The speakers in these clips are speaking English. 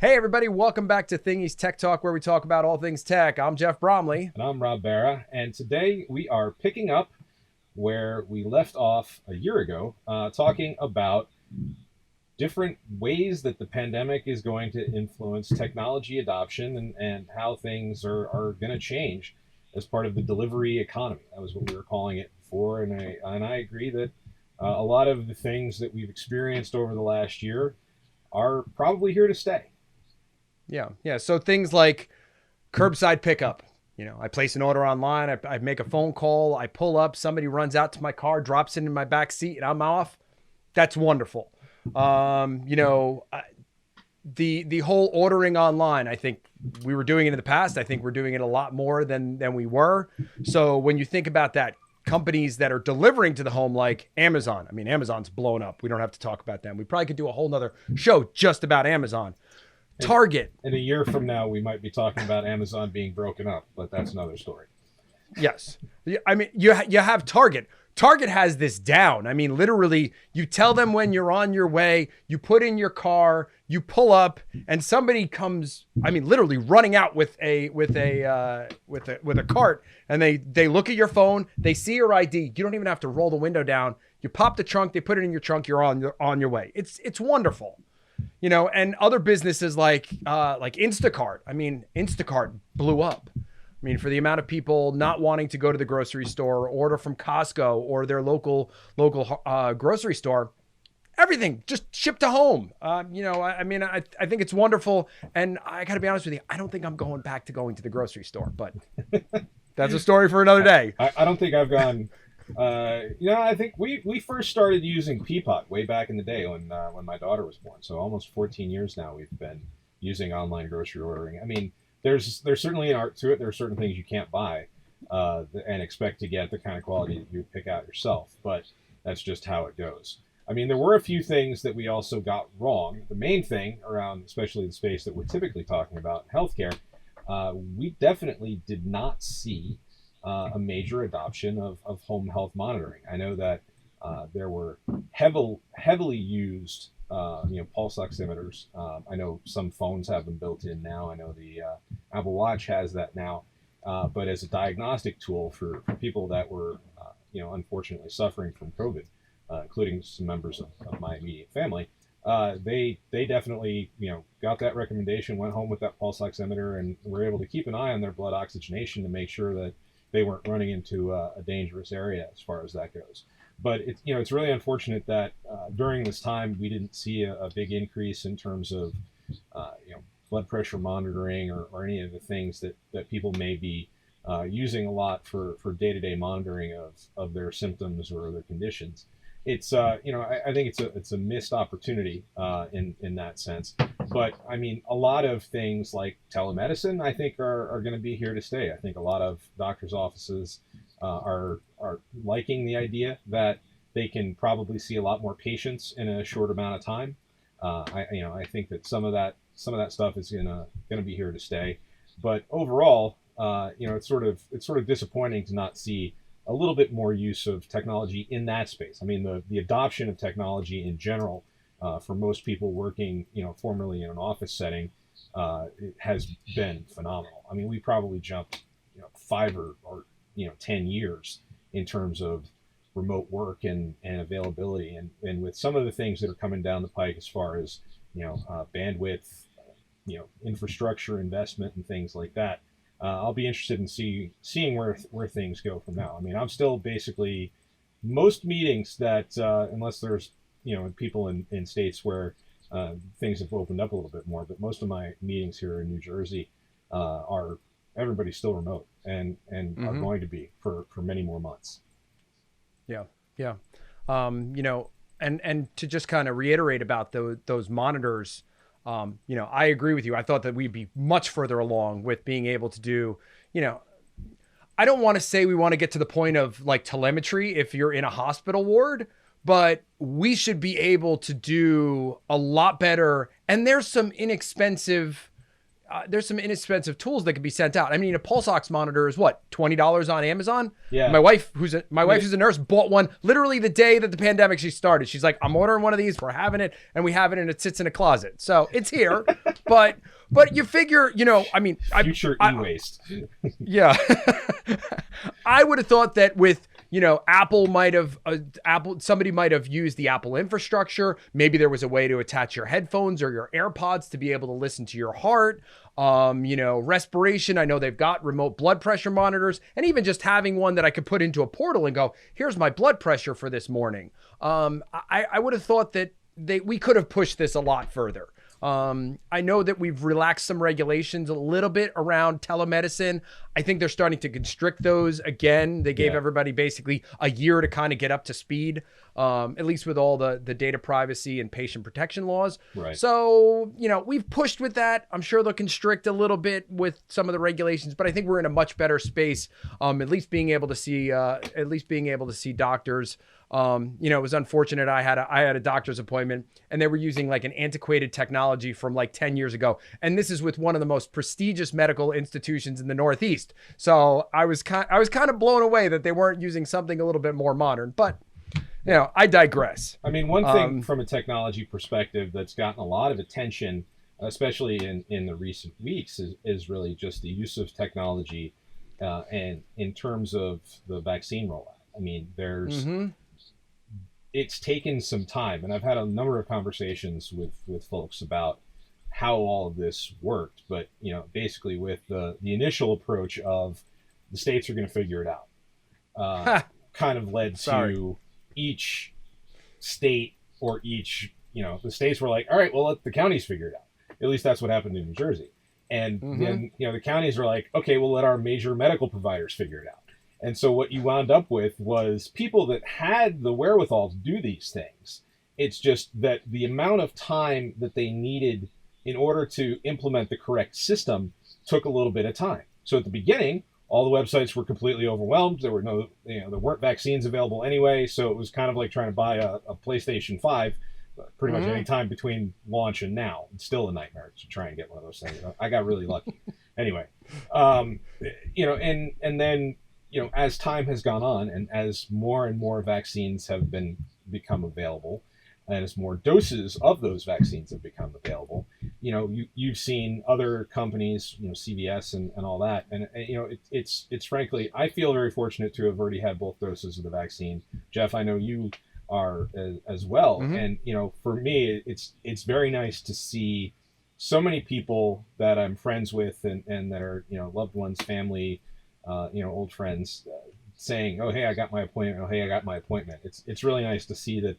Hey, everybody, welcome back to Thingee's Tech Talk, where we talk about all things tech. I'm Jeff Bromley. And I'm Rob Barra, and today we are picking up where we left off a year ago, talking about different ways that the pandemic is going to influence technology adoption and how things are going to change as part of the delivery economy. That was what we were calling it before, and I agree that a lot of the things that we've experienced over the last year are probably here to stay. Yeah. So things like curbside pickup. I place an order online. I make a phone call. I pull up. Somebody runs out to my car, drops it in my back seat, and I'm off. That's wonderful. The whole ordering online. I think we were doing it in the past. I think we're doing it a lot more than we were. So when you think about that, companies that are delivering to the home, like Amazon. I mean, Amazon's blown up. We don't have to talk about them. We probably could do a whole nother show just about Amazon. Target. In a year from now, we might be talking about Amazon being broken up, but that's another story. Yes. I mean, you have Target. Target has this down. I mean, literally, you tell them when you're on your way, you put in your car, you pull up, and somebody comes, I mean, literally running out with a cart, and they look at your phone, they see your ID. You don't even have to roll the window down. You pop the trunk, they put it in your trunk, you're on your way. It's wonderful. And other businesses like Instacart. I mean, Instacart blew up. I mean, for the amount of people not wanting to go to the grocery store, or order from Costco or their local grocery store, everything just shipped to home. I think it's wonderful. And I got to be honest with you, I don't think I'm going back to going to the grocery store, but that's a story for another day. I don't think I've gone. I think we first started using Peapod way back in the day when my daughter was born. So almost 14 years now we've been using online grocery ordering. I mean, there's certainly an art to it. There are certain things you can't buy and expect to get the kind of quality that you pick out yourself, but that's just how it goes. I mean, there were a few things that we also got wrong. The main thing around, especially the space that we're typically talking about, healthcare, we definitely did not see a major adoption of home health monitoring. I know that there were heavily used, pulse oximeters. I know some phones have them built in now. I know the Apple Watch has that now. But as a diagnostic tool for people that were, unfortunately suffering from COVID, including some members of my immediate family, they definitely, got that recommendation, went home with that pulse oximeter, and were able to keep an eye on their blood oxygenation to make sure that they weren't running into a dangerous area as far as that goes. But it's really unfortunate that during this time we didn't see a big increase in terms of blood pressure monitoring or any of the things that people may be using a lot for day-to-day monitoring of their symptoms or their conditions. It's I think it's a missed opportunity in that sense. But I mean, a lot of things like telemedicine, I think, are going to be here to stay. I think a lot of doctors' offices are liking the idea that they can probably see a lot more patients in a short amount of time. I think that some of that stuff is gonna be here to stay. But overall, it's sort of disappointing to not see a little bit more use of technology in that space. I mean, the adoption of technology in general for most people working, formerly in an office setting, it has been phenomenal. I mean, we probably jumped, 5 or 10 years in terms of remote work and availability, and with some of the things that are coming down the pike as far as bandwidth, infrastructure investment and things like that. I'll be interested in seeing where things go from now. I mean, I'm still basically most meetings that unless there's people in states where things have opened up a little bit more, but most of my meetings here in New Jersey are everybody's still remote and are going to be for many more months. Yeah. And to just kind of reiterate about those monitors. I agree with you. I thought that we'd be much further along with being able to do, I don't want to say we want to get to the point of like telemetry if you're in a hospital ward, but we should be able to do a lot better. And there's some inexpensive, there's some inexpensive tools that could be sent out. I mean, a pulse ox monitor is what, $20 on Amazon? Yeah. My wife, who's a nurse, bought one literally the day that the pandemic she started. She's like, I'm ordering one of these. We're having it, and we have it, and it sits in a closet. So it's here, but you figure, I mean, future e-waste. Yeah, I would have thought that with somebody might have used the Apple infrastructure. Maybe there was a way to attach your headphones or your AirPods to be able to listen to your heart. Respiration. I know they've got remote blood pressure monitors, and even just having one that I could put into a portal and go, here's my blood pressure for this morning. I would have thought that we could have pushed this a lot further. I know that we've relaxed some regulations a little bit around telemedicine. I think they're starting to constrict those again. They gave everybody basically a year to kind of get up to speed, at least with all the data privacy and patient protection laws. Right. So, we've pushed with that. I'm sure they'll constrict a little bit with some of the regulations, but I think we're in a much better space. At least being able to see doctors. It was unfortunate. I had a doctor's appointment, and they were using like an antiquated technology from like 10 years ago. And this is with one of the most prestigious medical institutions in the Northeast. So I was kind of blown away that they weren't using something a little bit more modern, but I digress. I mean, one thing from a technology perspective that's gotten a lot of attention, especially in the recent weeks, is really just the use of technology, and in terms of the vaccine rollout. I mean, it's taken some time, and I've had a number of conversations with folks about how all of this worked. But basically, with the initial approach of the states are going to figure it out, kind of led to each state or each the states were like, all right, well, let the counties figure it out. At least that's what happened in New Jersey, and then the counties are like, okay, we'll let our major medical providers figure it out. And so what you wound up with was people that had the wherewithal to do these things. It's just that the amount of time that they needed in order to implement the correct system took a little bit of time. So at the beginning, all the websites were completely overwhelmed. There were there weren't vaccines available anyway. So it was kind of like trying to buy a PlayStation 5 pretty much any time between launch and now. It's still a nightmare to try and get one of those things. I got really lucky. Anyway, and then, as time has gone on and as more and more vaccines have become available, and as more doses of those vaccines have become available, you've seen other companies, CVS and all that. And, it's frankly, I feel very fortunate to have already had both doses of the vaccine. Jeff, I know you are as well. And, for me, it's very nice to see so many people that I'm friends with and that are, loved ones, family, old friends saying, oh, hey, I got my appointment. Oh, hey, I got my appointment. It's really nice to see that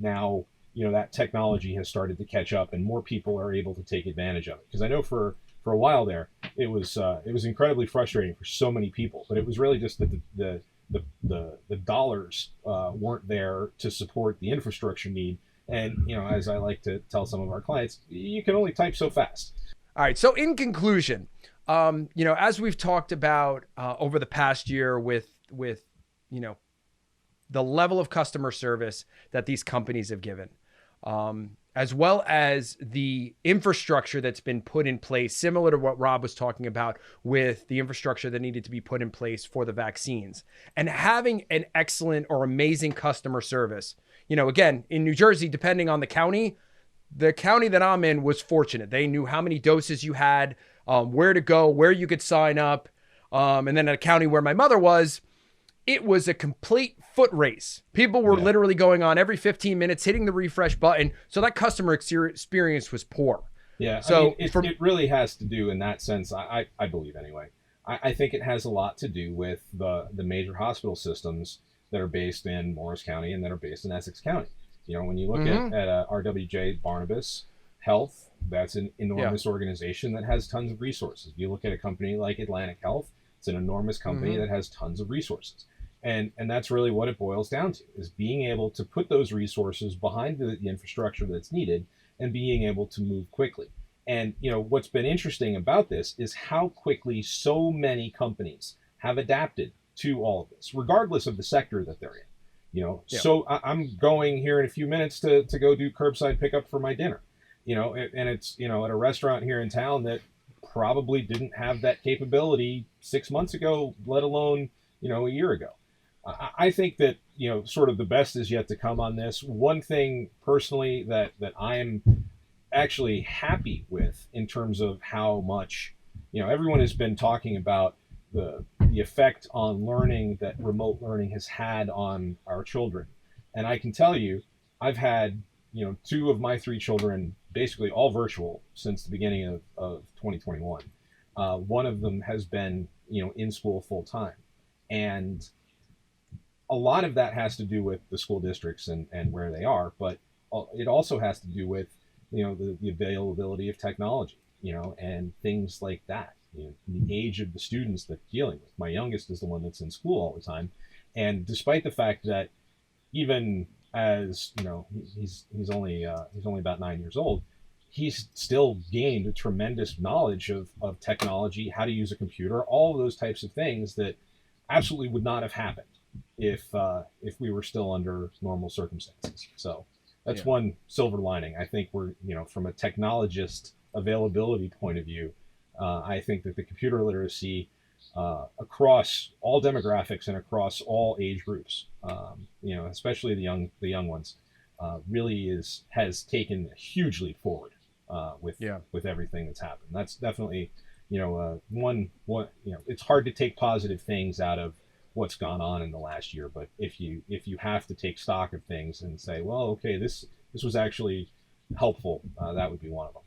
now, that technology has started to catch up and more people are able to take advantage of it. Because I know for a while there, it was incredibly frustrating for so many people, but it was really just that the dollars weren't there to support the infrastructure need. And, as I like to tell some of our clients, you can only type so fast. All right. So in conclusion, as we've talked about over the past year with the level of customer service that these companies have given, as well as the infrastructure that's been put in place, similar to what Rob was talking about with the infrastructure that needed to be put in place for the vaccines, and having an excellent or amazing customer service. Again, in New Jersey, depending on the county that I'm in was fortunate. They knew how many doses you had, where to go, where you could sign up. And then at a county where my mother was, it was a complete foot race. People were literally going on every 15 minutes, hitting the refresh button. So that customer experience was poor. Yeah. So it really has to do in that sense. I believe anyway. I think it has a lot to do with the major hospital systems that are based in Morris County and that are based in Essex County. When you look at RWJ Barnabas Health, that's an enormous organization that has tons of resources. You look at a company like Atlantic Health, it's an enormous company that has tons of resources. And that's really what it boils down to, is being able to put those resources behind the infrastructure that's needed and being able to move quickly. And, what's been interesting about this is how quickly so many companies have adapted to all of this, regardless of the sector that they're in. So I'm going here in a few minutes to go do curbside pickup for my dinner, and it's, at a restaurant here in town that probably didn't have that capability 6 months ago, let alone, a year ago. I think that, sort of the best is yet to come on this. One thing personally that I'm actually happy with in terms of how much, everyone has been talking about the effect on learning that remote learning has had on our children. And I can tell you, I've had, two of my three children basically all virtual since the beginning of 2021. One of them has been, in school full time. And a lot of that has to do with the school districts and where they are, but it also has to do with, the availability of technology, and things like that. The age of the students that they're dealing with. My youngest is the one that's in school all the time. And despite the fact that even as, he's only about 9 years old, he's still gained a tremendous knowledge of technology, how to use a computer, all of those types of things that absolutely would not have happened if we were still under normal circumstances. So that's one silver lining. I think we're, from a technologist availability point of view, I think that the computer literacy across all demographics and across all age groups, especially the young ones, really has taken a huge leap forward with everything that's happened. That's definitely, one. It's hard to take positive things out of what's gone on in the last year, but if you have to take stock of things and say, well, okay, this was actually helpful, that would be one of them.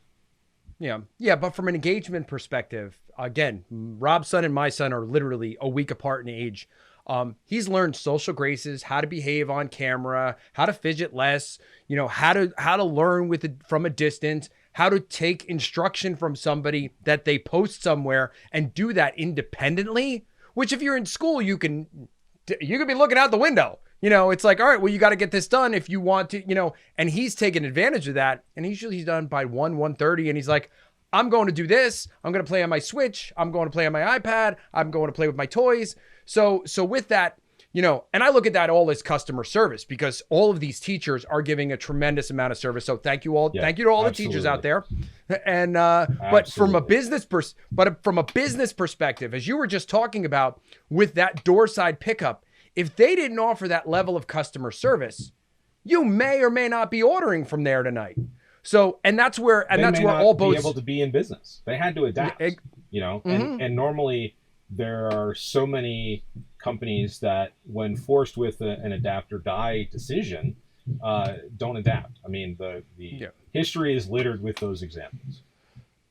Yeah. But from an engagement perspective, again, Rob's son and my son are literally a week apart in age. He's learned social graces, how to behave on camera, how to fidget less, how to learn from a distance, how to take instruction from somebody that they post somewhere and do that independently, which if you're in school, you can be looking out the window. It's like, all right, well, you got to get this done if you want to, and he's taken advantage of that. And he's done by 1:30. And he's like, I'm going to do this. I'm going to play on my Switch. I'm going to play on my iPad. I'm going to play with my toys. So with that, and I look at that all as customer service because all of these teachers are giving a tremendous amount of service. So thank you all. Thank you to all the teachers out there. And, but from a business perspective, as you were just talking about with that doorside pickup, if they didn't offer that level of customer service, you may or may not be ordering from there tonight. So, and that's where all boats be able to be in business. They had to adapt, and normally there are so many companies that when forced with an adapt or die decision, don't adapt. I mean, the history is littered with those examples.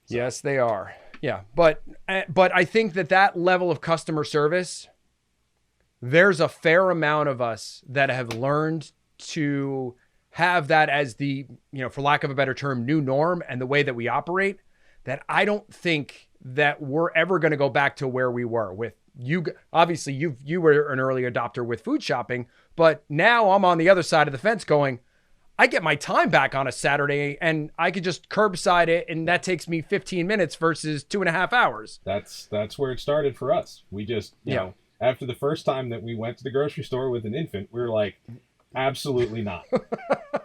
So. Yes, they are. Yeah. But I think that level of customer service, there's a fair amount of us that have learned to have that as the, for lack of a better term, new norm and the way that we operate, that I don't think that we're ever going to go back to where we were with you. Obviously, you were an early adopter with food shopping, but now I'm on the other side of the fence going, I get my time back on a Saturday and I could just curbside it. And that takes me 15 minutes versus 2.5 hours. That's where it started for us. We just, after the first time that we went to the grocery store with an infant, we were like, absolutely not.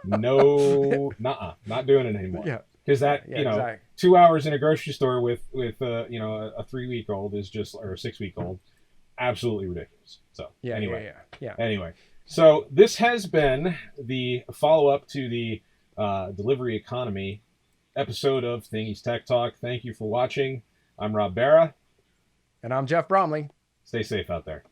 No, not doing it anymore. Yeah. Because exactly. 2 hours in a grocery store with a 3-week-old is just, or a 6-week-old, absolutely ridiculous. So anyway. So this has been the follow-up to the delivery economy episode of Thingee's Tech Talk. Thank you for watching. I'm Rob Barra. And I'm Jeff Bromley. Stay safe out there.